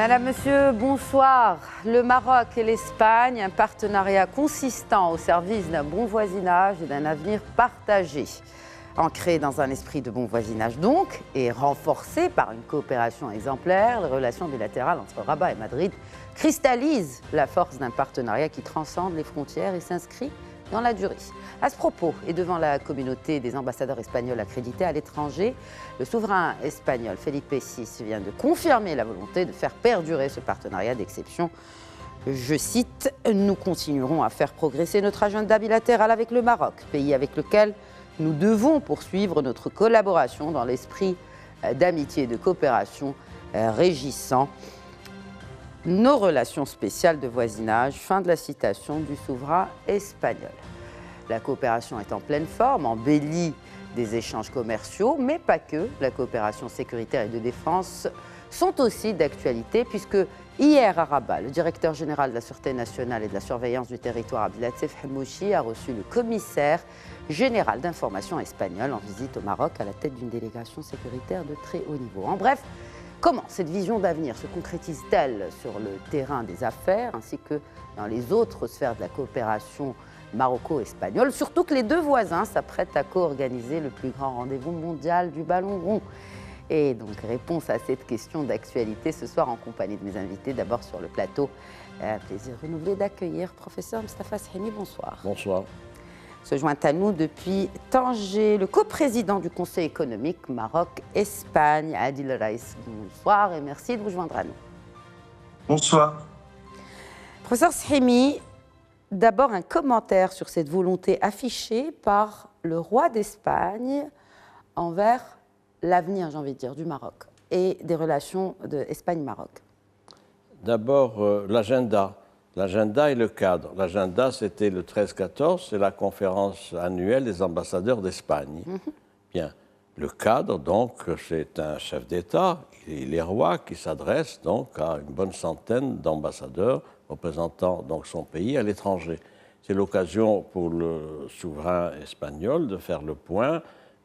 Madame, Monsieur, bonsoir. Le Maroc et l'Espagne, un partenariat consistant au service d'un bon voisinage et d'un avenir partagé. Ancré dans un esprit de bon voisinage donc, et renforcé par une coopération exemplaire, les relations bilatérales entre Rabat et Madrid cristallisent la force d'un partenariat qui transcende les frontières et s'inscrit dans la durée. À ce propos, et devant la communauté des ambassadeurs espagnols accrédités à l'étranger, le souverain espagnol Felipe VI vient de confirmer la volonté de faire perdurer ce partenariat d'exception. Je cite, « Nous continuerons à faire progresser notre agenda bilatéral avec le Maroc, pays avec lequel nous devons poursuivre notre collaboration dans l'esprit d'amitié et de coopération régissant nos relations spéciales de voisinage ». Fin de la citation du souverain espagnol. La coopération est en pleine forme, embellie des échanges commerciaux, mais pas que. La coopération sécuritaire et de défense sont aussi d'actualité, puisque hier à Rabat, le directeur général de la Sûreté nationale et de la surveillance du territoire, Abdelatif Hamouchi, a reçu le commissaire général d'information espagnol en visite au Maroc à la tête d'une délégation sécuritaire de très haut niveau. En bref, comment cette vision d'avenir se concrétise-t-elle sur le terrain des affaires ainsi que dans les autres sphères de la coopération maroco-espagnole, surtout que les deux voisins s'apprêtent à co-organiser le plus grand rendez-vous mondial du ballon rond. Et donc, réponse à cette question d'actualité ce soir en compagnie de mes invités. D'abord sur le plateau, un plaisir renouvelé d'accueillir professeur Mostafa Sahimi. Bonsoir. Bonsoir. Se joint à nous depuis Tanger, le coprésident du Conseil économique Maroc-Espagne, Adil Raïs. Bonsoir et merci de vous joindre à nous. Bonsoir. Professeur Sahimi, d'abord un commentaire sur cette volonté affichée par le roi d'Espagne envers l'avenir, j'ai envie de dire, du Maroc et des relations d'Espagne-Maroc. D'abord, l'agenda. L'agenda et le cadre. L'agenda, c'était le 13-14, c'est la conférence annuelle des ambassadeurs d'Espagne. Bien. Le cadre, donc, c'est un chef d'État, il est roi, qui s'adresse donc à une bonne centaine d'ambassadeurs représentant donc son pays à l'étranger. C'est l'occasion pour le souverain espagnol de faire le point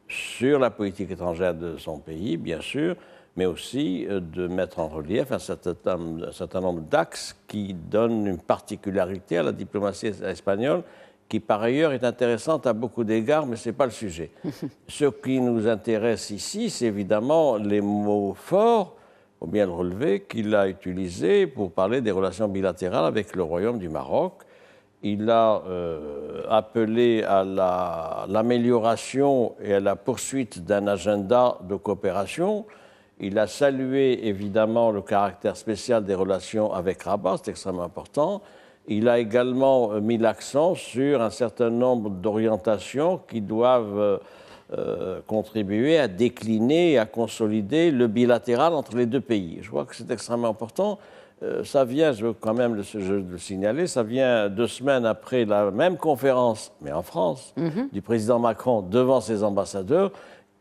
sur la politique étrangère de son pays, bien sûr, mais aussi de mettre en relief un certain nombre d'axes qui donnent une particularité à la diplomatie espagnole, qui par ailleurs est intéressante à beaucoup d'égards, mais ce n'est pas le sujet. Ce qui nous intéresse ici, c'est évidemment les mots forts, il faut bien le relever, qu'il a utilisés pour parler des relations bilatérales avec le Royaume du Maroc. Il a appelé à l'amélioration et à la poursuite d'un agenda de coopération. Il a salué évidemment le caractère spécial des relations avec Rabat, c'est extrêmement important. Il a également mis l'accent sur un certain nombre d'orientations qui doivent contribuer à décliner et à consolider le bilatéral entre les deux pays. Je crois que c'est extrêmement important. Ça vient, je veux quand même le signaler, ça vient 2 semaines après la même conférence, mais en France, du président Macron devant ses ambassadeurs,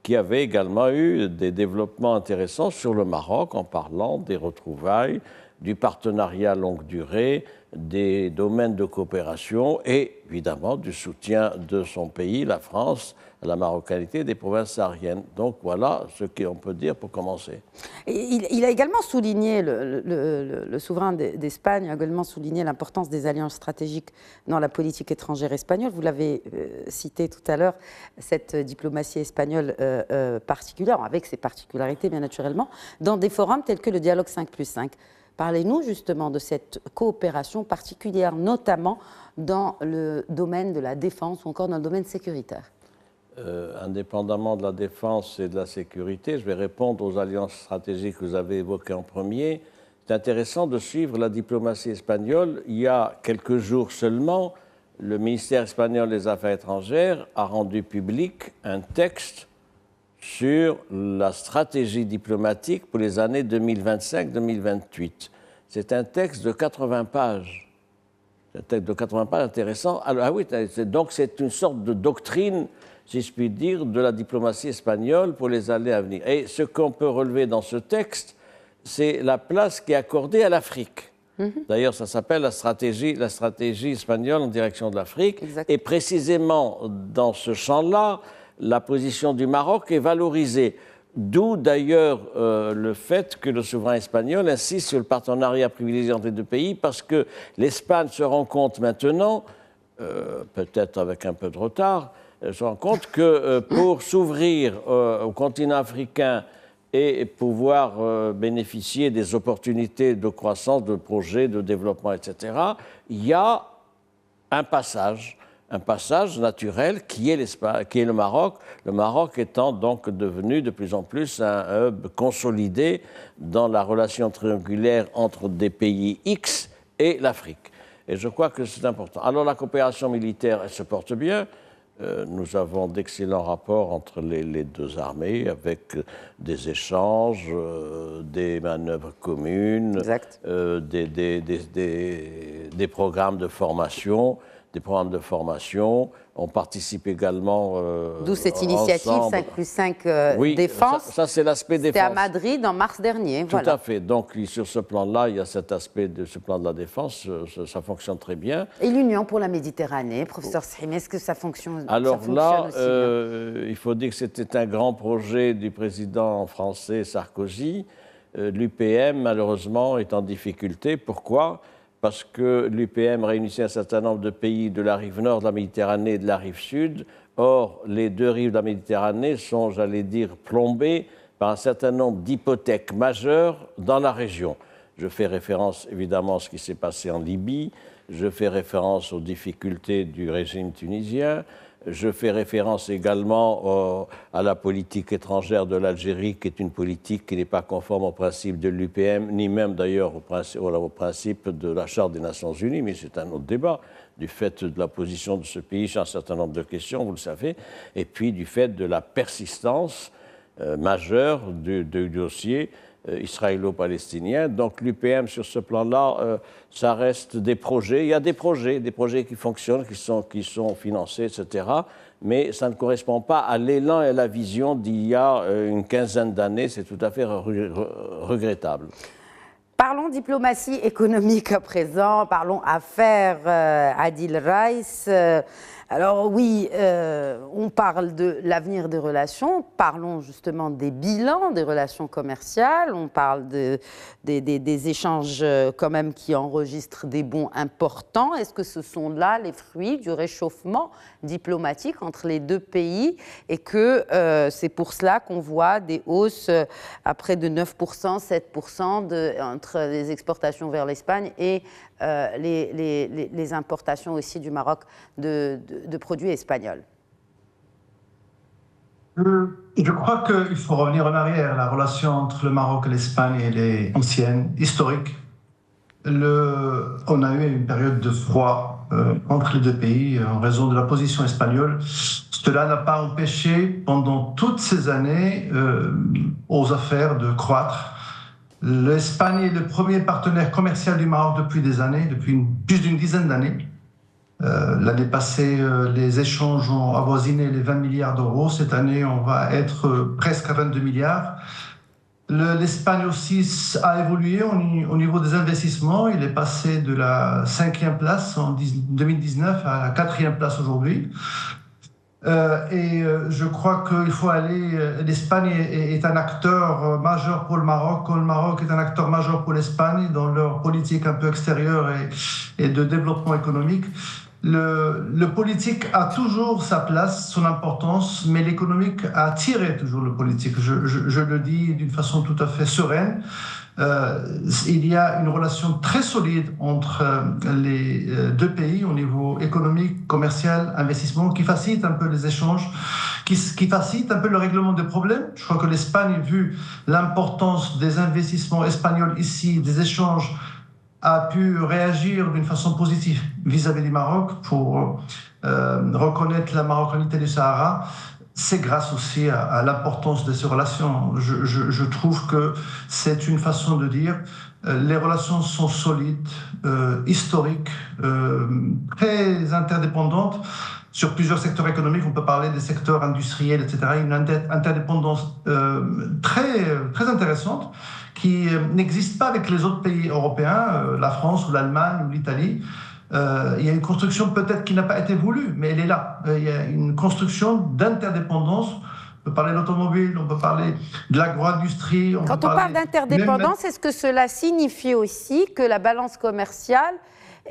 qui avait également eu des développements intéressants sur le Maroc en parlant des retrouvailles, du partenariat longue durée, des domaines de coopération et évidemment du soutien de son pays, la France, à la marocanité des provinces sahariennes. Donc voilà ce qu'on peut dire pour commencer. Il a également souligné, le souverain d'Espagne a également souligné l'importance des alliances stratégiques dans la politique étrangère espagnole. Vous l'avez cité tout à l'heure, cette diplomatie espagnole particulière, avec ses particularités bien naturellement, dans des forums tels que le dialogue 5+5. Parlez-nous justement de cette coopération particulière, notamment dans le domaine de la défense ou encore dans le domaine sécuritaire. Indépendamment de la défense et de la sécurité, je vais répondre aux alliances stratégiques que vous avez évoquées en premier. C'est intéressant de suivre la diplomatie espagnole. Il y a quelques jours seulement, le ministère espagnol des Affaires étrangères a rendu public un texte sur la stratégie diplomatique pour les années 2025-2028. C'est un texte de 80 pages. C'est un texte de 80 pages intéressant. Alors, oui, donc c'est une sorte de doctrine, si je puis dire, de la diplomatie espagnole pour les années à venir. Et ce qu'on peut relever dans ce texte, c'est la place qui est accordée à l'Afrique. D'ailleurs, ça s'appelle la stratégie espagnole en direction de l'Afrique. Et précisément dans ce champ-là, la position du Maroc est valorisée. D'où d'ailleurs le fait que le souverain espagnol insiste sur le partenariat privilégié entre les deux pays, parce que l'Espagne se rend compte maintenant, peut-être avec un peu de retard, se rend compte que pour s'ouvrir au continent africain et pouvoir bénéficier des opportunités de croissance, de projets, de développement, etc., il y a un passage naturel qui est le Maroc étant donc devenu de plus en plus un hub consolidé dans la relation triangulaire entre des pays X et l'Afrique. Et je crois que c'est important. Alors la coopération militaire, elle se porte bien. Nous avons d'excellents rapports entre les deux armées avec des échanges, des manœuvres communes, des programmes de formation. On participe également. D'où cette initiative ensemble. 5+5 oui, défense. Ça c'est l'aspect défense. C'était à Madrid en mars dernier. Tout à fait. Donc sur ce plan-là, il y a cet aspect de ce plan de la défense, ça fonctionne très bien. Et l'Union pour la Méditerranée, professeur Srimi, est-ce que ça fonctionne Alors ça là, aussi bien il faut dire que c'était un grand projet du président français Sarkozy. L'UPM, malheureusement, est en difficulté. Pourquoi ? Parce que l'UPM réunissait un certain nombre de pays de la rive nord de la Méditerranée et de la rive sud. Or, les deux rives de la Méditerranée sont, j'allais dire, plombées par un certain nombre d'hypothèques majeures dans la région. Je fais référence évidemment à ce qui s'est passé en Libye, je fais référence aux difficultés du régime tunisien, je fais référence également à la politique étrangère de l'Algérie, qui est une politique qui n'est pas conforme aux principes de l'UPM, ni même d'ailleurs au principe de la Charte des Nations Unies, mais c'est un autre débat, du fait de la position de ce pays sur un certain nombre de questions, vous le savez, et puis du fait de la persistance majeure du dossier israélo-palestinien. Donc l'UPM, sur ce plan-là, ça reste des projets. Il y a des projets qui fonctionnent, qui sont financés, etc. Mais ça ne correspond pas à l'élan et à la vision d'il y a une quinzaine d'années. C'est tout à fait regrettable. Parlons diplomatie économique à présent, parlons affaires, Adil Raïs. Alors oui, on parle de l'avenir des relations, parlons justement des bilans des relations commerciales, on parle des échanges quand même qui enregistrent des bons importants. Est-ce que ce sont là les fruits du réchauffement diplomatique entre les deux pays et que c'est pour cela qu'on voit des hausses à près de 9%, 7% entre les exportations vers l'Espagne et les importations aussi du Maroc de produits espagnols? Je crois qu'il faut revenir en arrière. La relation entre le Maroc et l'Espagne, elle est ancienne, historique. On a eu une période de froid entre les deux pays en raison de la position espagnole. Cela n'a pas empêché pendant toutes ces années aux affaires de croître. L'Espagne est le premier partenaire commercial du Maroc depuis des années, depuis plus d'une dizaine d'années. L'année passée, les échanges ont avoisiné les 20 milliards d'euros. Cette année, on va être presque à 22 milliards. L'Espagne aussi a évolué au niveau des investissements. Il est passé de la 5e place en 2019 à la 4e place aujourd'hui. Je crois qu'il faut aller. L'Espagne est un acteur majeur pour le Maroc, comme le Maroc est un acteur majeur pour l'Espagne dans leur politique un peu extérieure et de développement économique. Le politique a toujours sa place, son importance, mais l'économique a tiré toujours le politique. Je le dis d'une façon tout à fait sereine. Il y a une relation très solide entre les deux pays au niveau économique, commercial, investissement, qui facilite un peu les échanges, qui facilite un peu le règlement des problèmes. Je crois que l'Espagne, vu l'importance des investissements espagnols ici, des échanges, a pu réagir d'une façon positive vis-à-vis du Maroc pour reconnaître la marocanité du Sahara. C'est grâce aussi à l'importance de ces relations. Je trouve que c'est une façon de dire les relations sont solides, historiques, très interdépendantes sur plusieurs secteurs économiques. On peut parler des secteurs industriels, etc. Une interdépendance très intéressante qui n'existe pas avec les autres pays européens, la France ou l'Allemagne ou l'Italie. Il y a une construction peut-être qui n'a pas été voulue, mais elle est là. Il y a une construction d'interdépendance On peut parler de l'automobile, on peut parler de l'agro-industrie. Quand on parle d'interdépendance, est-ce que cela signifie aussi que la balance commerciale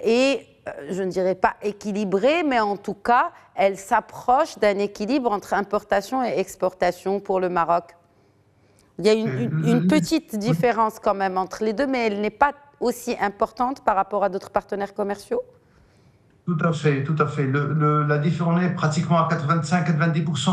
est, je ne dirais pas équilibrée, mais en tout cas, elle s'approche d'un équilibre entre importation et exportation pour le Maroc? Il y a une petite différence quand même entre les deux, mais elle n'est pas aussi importante par rapport à d'autres partenaires commerciaux? Tout à fait, tout à fait. La différence est pratiquement à 85-90%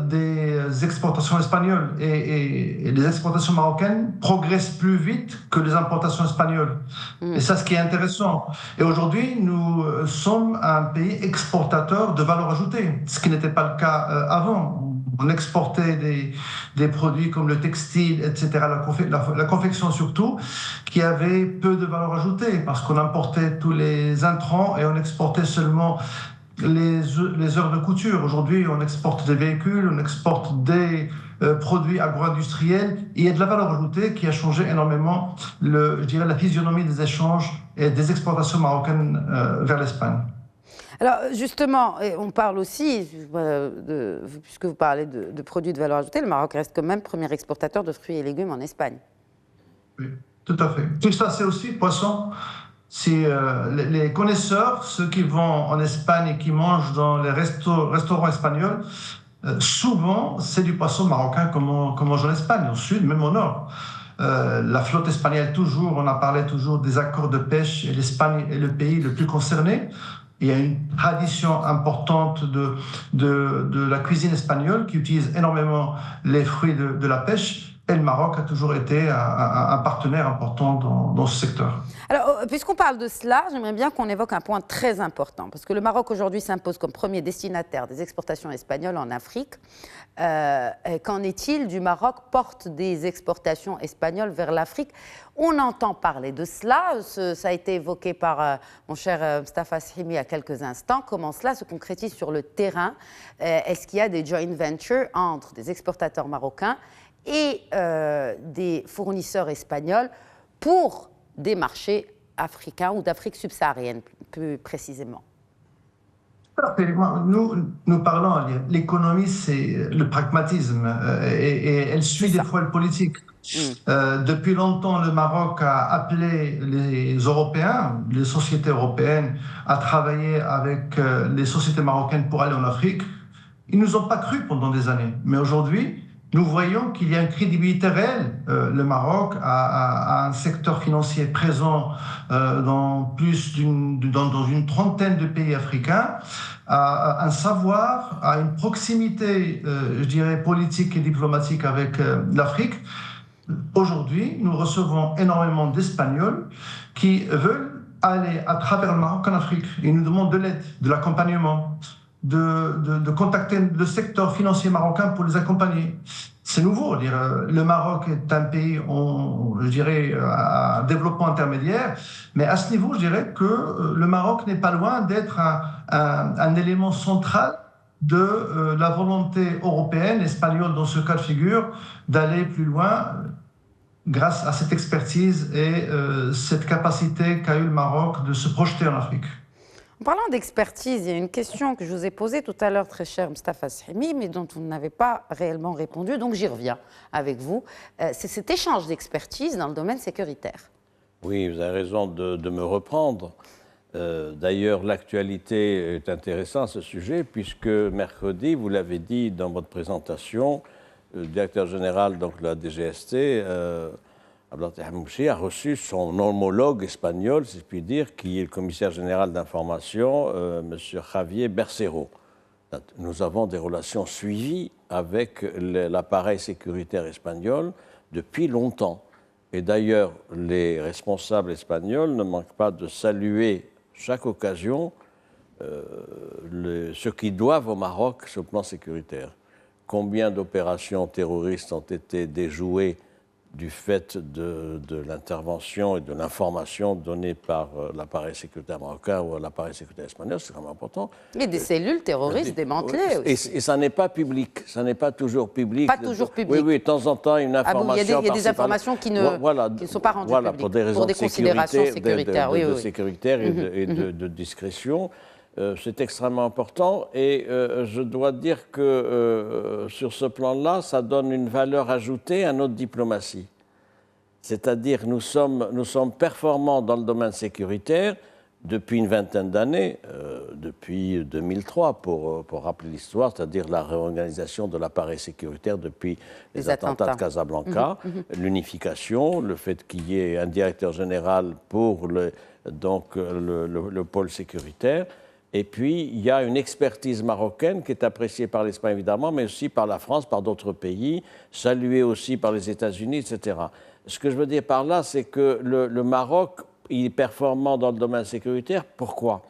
des exportations espagnoles et les exportations marocaines progressent plus vite que les importations espagnoles. Et ça, ce qui est intéressant. Et aujourd'hui, nous sommes un pays exportateur de valeur ajoutée, ce qui n'était pas le cas avant. On exportait des produits comme le textile, etc., la confection surtout, qui avaient peu de valeur ajoutée parce qu'on importait tous les intrants et on exportait seulement les heures de couture. Aujourd'hui, on exporte des véhicules, on exporte des produits agro-industriels. Il y a de la valeur ajoutée qui a changé énormément, je dirais, la physionomie des échanges et des exportations marocaines vers l'Espagne. Alors justement, on parle aussi, puisque vous parlez de produits de valeur ajoutée, le Maroc reste quand même premier exportateur de fruits et légumes en Espagne. Oui, tout à fait. Tout ça, c'est aussi poisson. Si les connaisseurs, ceux qui vont en Espagne et qui mangent dans les restaurants espagnols, souvent, c'est du poisson marocain qu'on mange en Espagne, au sud, même au nord. La flotte espagnole, toujours, on a parlé toujours des accords de pêche, et l'Espagne est le pays le plus concerné. Il y a une tradition importante de la cuisine espagnole qui utilise énormément les fruits de la pêche. Et le Maroc a toujours été un partenaire important dans ce secteur. Alors, puisqu'on parle de cela, j'aimerais bien qu'on évoque un point très important, parce que le Maroc aujourd'hui s'impose comme premier destinataire des exportations espagnoles en Afrique. Qu'en est-il du Maroc porte des exportations espagnoles vers l'Afrique? On entend parler de cela, ça a été évoqué par mon cher Mustafa Sahimi il y a quelques instants. Comment cela se concrétise sur le terrain? Est-ce qu'il y a des joint ventures entre des exportateurs marocains et des fournisseurs espagnols pour des marchés africains ou d'Afrique subsaharienne, plus précisément? Nous parlons, l'économie, c'est le pragmatisme et elle suit des fois le politique. Depuis longtemps, le Maroc a appelé les Européens, les sociétés européennes, à travailler avec les sociétés marocaines pour aller en Afrique. Ils ne nous ont pas cru pendant des années, mais aujourd'hui, nous voyons qu'il y a une crédibilité réelle. Le Maroc a un secteur financier présent dans une trentaine de pays africains, a un savoir, a une proximité, je dirais, politique et diplomatique avec l'Afrique. Aujourd'hui, nous recevons énormément d'Espagnols qui veulent aller à travers le Maroc en Afrique. Ils nous demandent de l'aide, de l'accompagnement, de contacter le secteur financier marocain pour les accompagner. C'est nouveau. Le Maroc est un pays, je dirais, à développement intermédiaire, mais à ce niveau, je dirais que le Maroc n'est pas loin d'être un élément central de la volonté européenne, espagnole dans ce cas de figure, d'aller plus loin grâce à cette expertise et cette capacité qu'a eu le Maroc de se projeter en Afrique. En parlant d'expertise, il y a une question que je vous ai posée tout à l'heure, très cher Mustafa Sahimi, mais dont vous n'avez pas réellement répondu, donc j'y reviens avec vous. C'est cet échange d'expertise dans le domaine sécuritaire. Oui, vous avez raison de me reprendre. D'ailleurs, l'actualité est intéressante à ce sujet, puisque mercredi, vous l'avez dit dans votre présentation, le directeur général donc, de la DGST, Abdelfatah Hamouchi, a reçu son homologue espagnol, si je puis dire, qui est le commissaire général d'information, M. Javier Bercero. Nous avons des relations suivies avec l'appareil sécuritaire espagnol depuis longtemps. Et d'ailleurs, les responsables espagnols ne manquent pas de saluer chaque occasion ce qu'ils doivent au Maroc sur le plan sécuritaire. Combien d'opérations terroristes ont été déjouées du fait de l'intervention et de l'information donnée par l'appareil sécuritaire marocain ou l'appareil sécuritaire espagnol, c'est vraiment important. Et des cellules terroristes démantelées aussi. Et ça n'est pas public, ça n'est pas toujours public. Pas toujours public. Oui, de temps en temps, une information. Il y a des informations qui ne sont pas rendues publiques pour des raisons considérations sécuritaires. sécuritaires et de discrétion. C'est extrêmement important et je dois dire que sur ce plan-là, ça donne une valeur ajoutée à notre diplomatie. C'est-à-dire nous sommes performants dans le domaine sécuritaire depuis une vingtaine d'années, depuis 2003 pour rappeler l'histoire, c'est-à-dire la réorganisation de l'appareil sécuritaire depuis les attentats de Casablanca, l'unification, le fait qu'il y ait un directeur général pour le pôle sécuritaire. Et puis, il y a une expertise marocaine qui est appréciée par l'Espagne, évidemment, mais aussi par la France, par d'autres pays, saluée aussi par les États-Unis, etc. Ce que je veux dire par là, c'est que le Maroc, il est performant dans le domaine sécuritaire. Pourquoi?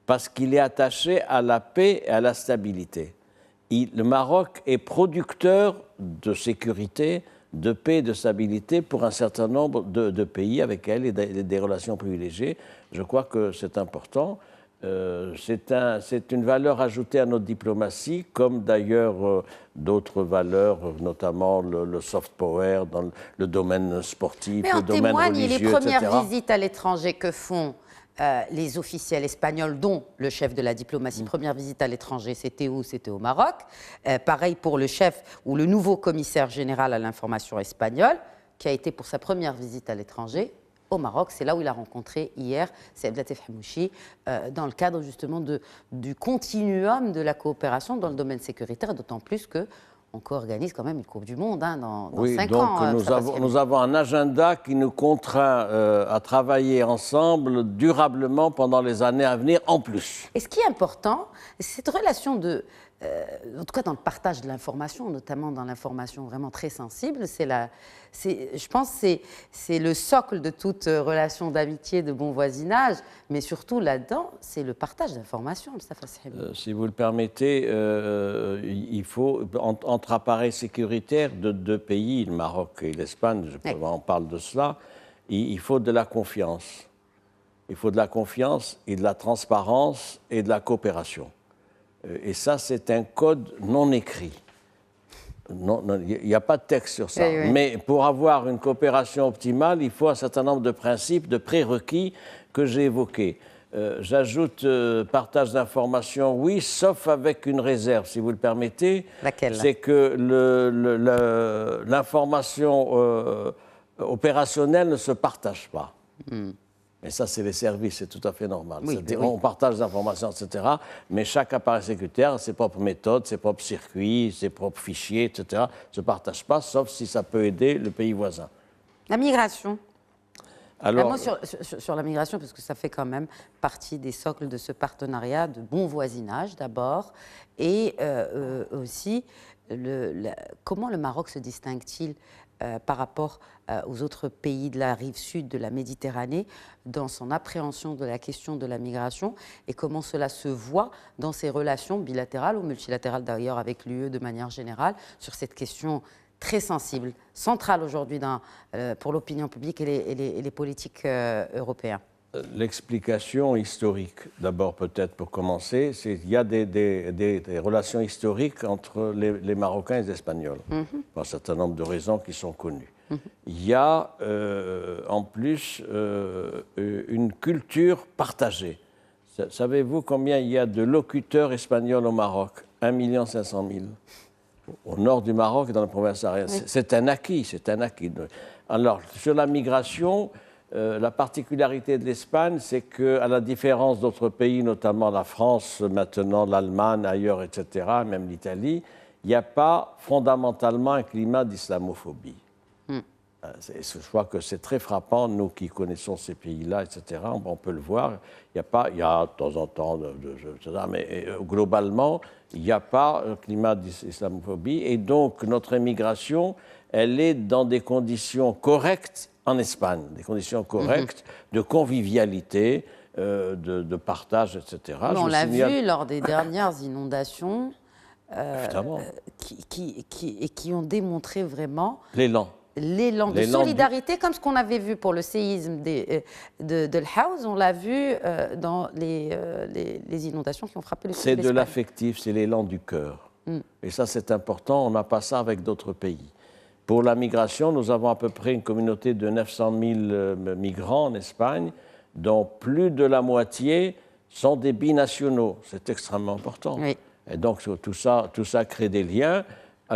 Parce qu'il est attaché à la paix et à la stabilité. Le Maroc est producteur de sécurité, de paix et de stabilité pour un certain nombre de pays avec elle et des relations privilégiées. Je crois que c'est important. C'est une valeur ajoutée à notre diplomatie, comme d'ailleurs d'autres valeurs, notamment le soft power dans le domaine sportif, le domaine religieux, etc. Mais en témoignent les premières visites à l'étranger que font les officiels espagnols, dont le chef de la diplomatie. Première visite à l'étranger, c'était où? C'était au Maroc. Pareil pour le chef ou le nouveau commissaire général à l'information espagnol, qui a été pour sa première visite à l'étranger au Maroc. C'est là où il a rencontré hier Abdelatif Hamouchi, dans le cadre justement du continuum de la coopération dans le domaine sécuritaire, d'autant plus qu'on co-organise quand même une Coupe du Monde dans 5 ans. Nous avons un agenda qui nous contraint à travailler ensemble durablement pendant les années à venir en plus. Et ce qui est important, c'est cette relation en tout cas dans le partage de l'information, notamment dans l'information vraiment très sensible, je pense que c'est le socle de toute relation d'amitié, de bon voisinage, mais surtout là-dedans, c'est le partage d'informations, Moustapha Sahibi. Si vous le permettez, il faut, entre appareils sécuritaires de deux pays, le Maroc et l'Espagne, on parle de cela, il faut de la confiance. Il faut de la confiance et de la transparence et de la coopération. Et ça, c'est un code non écrit. Il n'y a pas de texte sur ça. Oui. Mais pour avoir une coopération optimale, il faut un certain nombre de principes, de prérequis que j'ai évoqués. J'ajoute partage d'informations, oui, sauf avec une réserve, si vous le permettez. Laquelle? C'est que l'information opérationnelle ne se partage pas. Et ça, c'est les services, c'est tout à fait normal. Oui, on partage des informations, etc. Mais chaque appareil sécuritaire a ses propres méthodes, ses propres circuits, ses propres fichiers, etc. ne se partagent pas, sauf si ça peut aider le pays voisin. La migration. Alors, moi, sur la migration, parce que ça fait quand même partie des socles de ce partenariat de bon voisinage, d'abord, et aussi comment le Maroc se distingue-t-il par rapport aux autres pays de la rive sud de la Méditerranée dans son appréhension de la question de la migration et comment cela se voit dans ses relations bilatérales ou multilatérales d'ailleurs avec l'UE de manière générale sur cette question très sensible, centrale aujourd'hui pour l'opinion publique et les politiques européens. L'explication historique, d'abord peut-être pour commencer, c'est qu'il y a des relations historiques entre les Marocains et les Espagnols, pour un certain nombre de raisons qui sont connues. Il y a en plus une culture partagée. Savez-vous combien il y a de locuteurs espagnols au Maroc? 1 500 000. Au nord du Maroc et dans la province arienne. Oui. C'est un acquis, c'est un acquis. Alors, sur la migration, la particularité de l'Espagne, c'est qu'à la différence d'autres pays, notamment la France, maintenant l'Allemagne, ailleurs, etc., même l'Italie, il n'y a pas fondamentalement un climat d'islamophobie. Je crois que c'est très frappant, nous qui connaissons ces pays-là, etc., on peut le voir. Il y a de temps en temps, mais globalement, il n'y a pas un climat d'islamophobie. Et donc, notre émigration, elle est dans des conditions correctes en Espagne, des conditions correctes de convivialité, de partage, etc. Mais on l'a vu lors des dernières inondations qui ont démontré vraiment l'élan de solidarité, comme ce qu'on avait vu pour le séisme de l'Haouz, on l'a vu dans les inondations qui ont frappé le sud de l'Espagne. C'est de l'affectif, c'est l'élan du cœur. Et ça, c'est important, on n'a pas ça avec d'autres pays. Pour la migration, nous avons à peu près une communauté de 900 000 migrants en Espagne, dont plus de la moitié sont des binationaux. C'est extrêmement important. Oui. Et donc, tout ça crée des liens.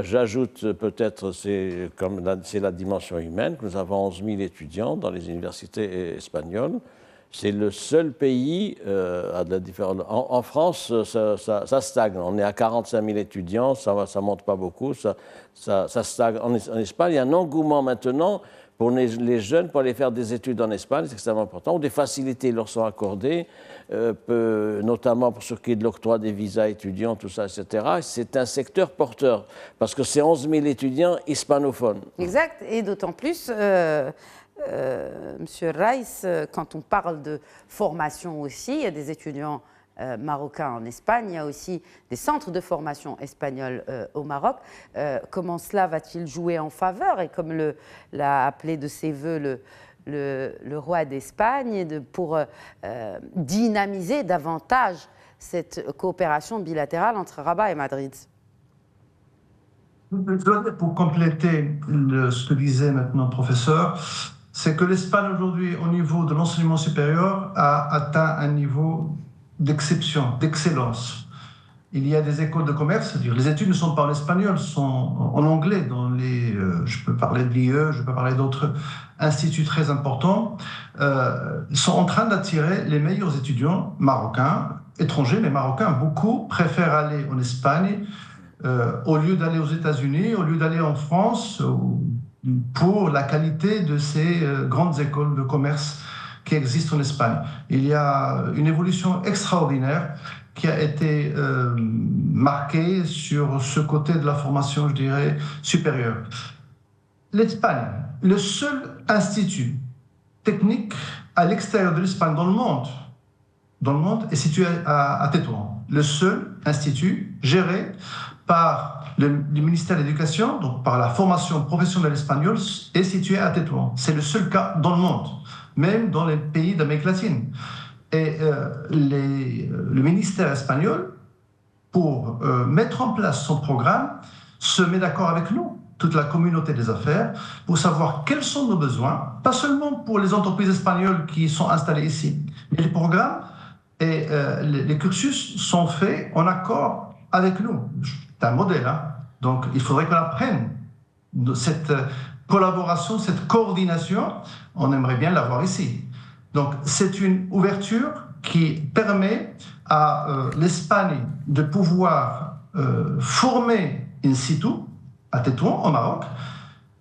J'ajoute peut-être, c'est la dimension humaine, que nous avons 11 000 étudiants dans les universités espagnoles. C'est le seul pays, en France, ça stagne. On est à 45 000 étudiants, ça ne monte pas beaucoup, ça stagne. En Espagne, il y a un engouement maintenant pour les jeunes pour aller faire des études en Espagne, c'est extrêmement important, où des facilités leur sont accordées, notamment pour ce qui est de l'octroi des visas étudiants, tout ça, etc. C'est un secteur porteur, parce que c'est 11 000 étudiants hispanophones. Exact, et d'autant plus, Monsieur Rice, quand on parle de formation aussi, il y a des étudiants marocains en Espagne, il y a aussi des centres de formation espagnols au Maroc. Comment cela va-t-il jouer en faveur, et comme l'a appelé de ses voeux le roi d'Espagne, pour dynamiser davantage cette coopération bilatérale entre Rabat et Madrid? Pour compléter ce que disait maintenant le professeur, c'est que l'Espagne aujourd'hui, au niveau de l'enseignement supérieur, a atteint un niveau d'exception, d'excellence. Il y a des écoles de commerce, c'est-à-dire les études ne sont pas en espagnol, sont en anglais. Je peux parler de l'IE, je peux parler d'autres instituts très importants. Ils sont en train d'attirer les meilleurs étudiants marocains, étrangers, mais marocains. Beaucoup préfèrent aller en Espagne au lieu d'aller aux États-Unis, au lieu d'aller en France, pour la qualité de ces grandes écoles de commerce qui existent en Espagne. Il y a une évolution extraordinaire qui a été marquée sur ce côté de la formation, je dirais, supérieure. L'Espagne, le seul institut technique à l'extérieur de l'Espagne dans le monde est situé à Tétouan. Le seul institut géré par le ministère de l'Éducation, donc par la formation professionnelle espagnole, est situé à Tétouan. C'est le seul cas dans le monde, même dans les pays d'Amérique latine. Et le ministère espagnol, pour mettre en place son programme, se met d'accord avec nous, toute la communauté des affaires, pour savoir quels sont nos besoins, pas seulement pour les entreprises espagnoles qui sont installées ici, mais les programmes et les cursus sont faits en accord avec nous. C'est un modèle, hein. Donc il faudrait qu'on apprenne cette collaboration, cette coordination. On aimerait bien l'avoir ici. Donc c'est une ouverture qui permet à l'Espagne de pouvoir former in situ, à Tétouan, au Maroc,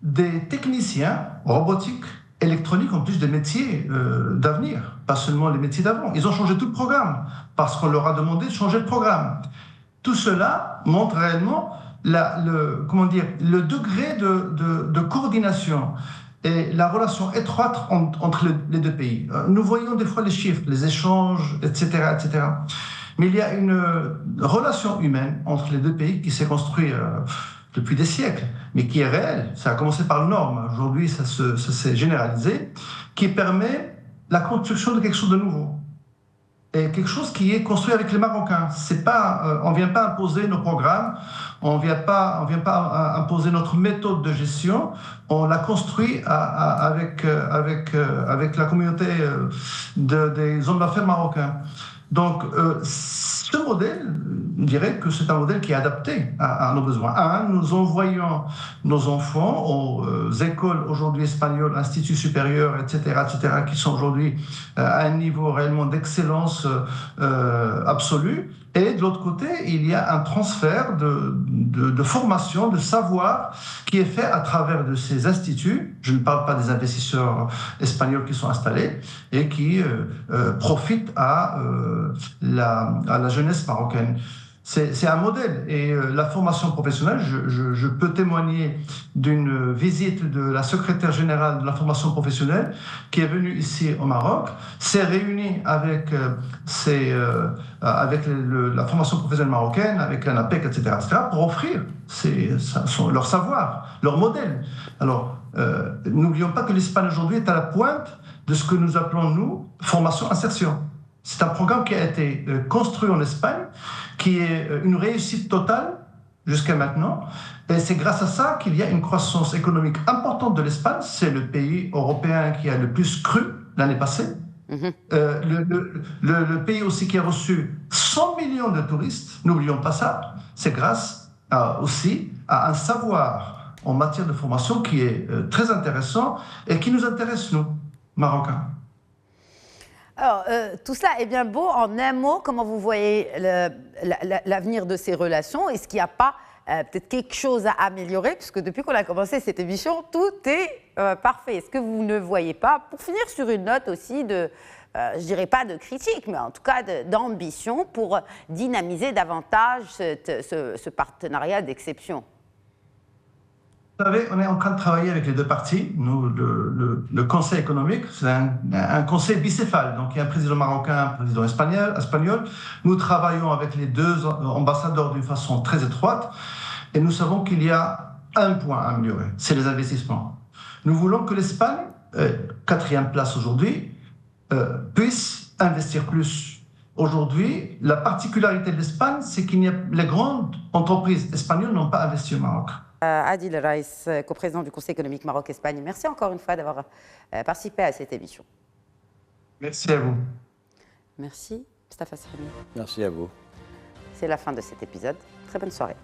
des techniciens robotiques, électroniques, en plus des métiers d'avenir, pas seulement les métiers d'avant. Ils ont changé tout le programme parce qu'on leur a demandé de changer le programme. Tout cela montre réellement le degré de coordination et la relation étroite entre les deux pays. Nous voyons des fois les chiffres, les échanges, etc., etc. Mais il y a une relation humaine entre les deux pays qui s'est construite depuis des siècles, mais qui est réelle. Ça a commencé par le Nord, mais aujourd'hui ça s'est généralisé, qui permet la construction de quelque chose de nouveau. Et quelque chose qui est construit avec les Marocains. C'est pas, on ne vient pas imposer nos programmes, on ne vient pas imposer notre méthode de gestion, on l'a construit avec la communauté des hommes d'affaires marocains. Donc, ce modèle, je dirais que c'est un modèle qui est adapté à nos besoins. Nous envoyons nos enfants aux écoles aujourd'hui espagnoles, instituts supérieurs, etc., qui sont aujourd'hui à un niveau réellement d'excellence absolue. Et de l'autre côté, il y a un transfert de formation, de savoir qui est fait à travers de ces instituts. Je ne parle pas des investisseurs espagnols qui sont installés et qui profitent à la jeunesse marocaine. C'est un modèle. Et la formation professionnelle, je peux témoigner d'une visite de la secrétaire générale de la formation professionnelle qui est venue ici au Maroc, s'est réunie avec la formation professionnelle marocaine, avec l'ANAPEC, etc., pour offrir leur savoir, leur modèle. Alors, n'oublions pas que l'Espagne aujourd'hui est à la pointe de ce que nous appelons, nous, formation-insertion. C'est un programme qui a été construit en Espagne, qui est une réussite totale jusqu'à maintenant. Et c'est grâce à ça qu'il y a une croissance économique importante de l'Espagne. C'est le pays européen qui a le plus cru l'année passée. Le pays aussi qui a reçu 100 millions de touristes, n'oublions pas ça, c'est grâce aussi à un savoir en matière de formation qui est très intéressant et qui nous intéresse, nous, Marocains. Alors, tout cela est bien beau. En un mot, comment vous voyez l'avenir de ces relations? Est-ce qu'il n'y a pas peut-être quelque chose à améliorer? Puisque depuis qu'on a commencé cette émission, tout est parfait. Est-ce que vous ne voyez pas, pour finir sur une note aussi de, je dirais pas de critique, mais en tout cas d'ambition pour dynamiser davantage ce partenariat d'exception? Vous savez, on est en train de travailler avec les deux parties. Nous, le Conseil économique, c'est un conseil bicéphale. Donc, il y a un président marocain, un président espagnol. Nous travaillons avec les deux ambassadeurs d'une façon très étroite. Et nous savons qu'il y a un point à améliorer, c'est les investissements. Nous voulons que l'Espagne, 4e place aujourd'hui, puisse investir plus. Aujourd'hui, la particularité de l'Espagne, c'est que les grandes entreprises espagnoles n'ont pas investi au Maroc. Adil Raïs, coprésident du Conseil économique Maroc-Espagne, merci encore une fois d'avoir participé à cette émission. Merci à vous. Merci, Mustapha Sermi. Merci à vous. C'est la fin de cet épisode. Très bonne soirée.